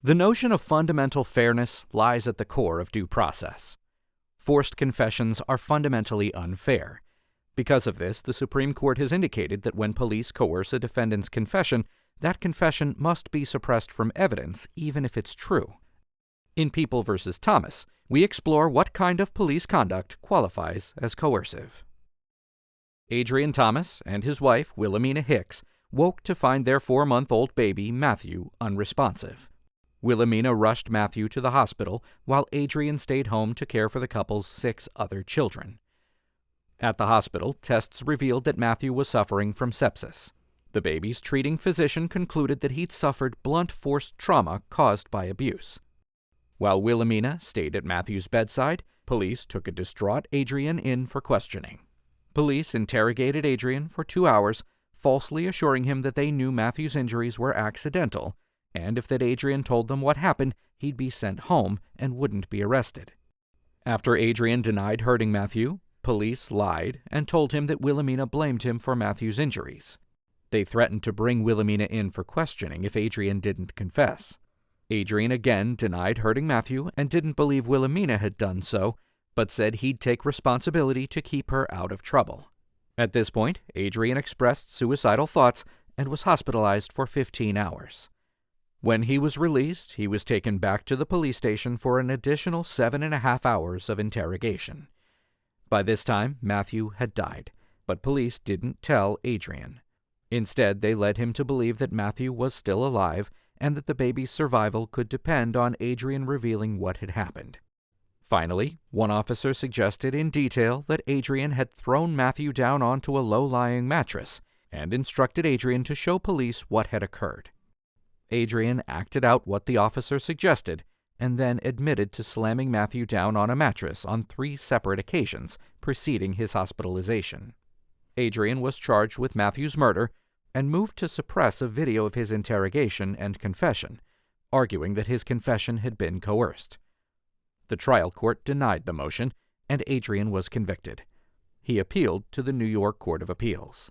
The notion of fundamental fairness lies at the core of due process. Forced confessions are fundamentally unfair. Because of this, the Supreme Court has indicated that when police coerce a defendant's confession, that confession must be suppressed from evidence, even if it's true. In People v. Thomas, we explore what kind of police conduct qualifies as coercive. Adrian Thomas and his wife, Wilhelmina Hicks, woke to find their 4-month-old baby, Matthew, unresponsive. Wilhelmina rushed Matthew to the hospital, while Adrian stayed home to care for the couple's 6 other children. At the hospital, tests revealed that Matthew was suffering from sepsis. The baby's treating physician concluded that he'd suffered blunt force trauma caused by abuse. While Wilhelmina stayed at Matthew's bedside, police took a distraught Adrian in for questioning. Police interrogated Adrian for 2 hours, falsely assuring him that they knew Matthew's injuries were accidental, and if that Adrian told them what happened, he'd be sent home and wouldn't be arrested. After Adrian denied hurting Matthew, police lied and told him that Wilhelmina blamed him for Matthew's injuries. They threatened to bring Wilhelmina in for questioning if Adrian didn't confess. Adrian again denied hurting Matthew and didn't believe Wilhelmina had done so, but said he'd take responsibility to keep her out of trouble. At this point, Adrian expressed suicidal thoughts and was hospitalized for 15 hours. When he was released, he was taken back to the police station for an additional 7.5 hours of interrogation. By this time, Matthew had died, but police didn't tell Adrian. Instead, they led him to believe that Matthew was still alive and that the baby's survival could depend on Adrian revealing what had happened. Finally, one officer suggested in detail that Adrian had thrown Matthew down onto a low-lying mattress and instructed Adrian to show police what had occurred. Adrian acted out what the officer suggested and then admitted to slamming Matthew down on a mattress on 3 separate occasions preceding his hospitalization. Adrian was charged with Matthew's murder and moved to suppress a video of his interrogation and confession, arguing that his confession had been coerced. The trial court denied the motion, and Adrian was convicted. He appealed to the New York Court of Appeals.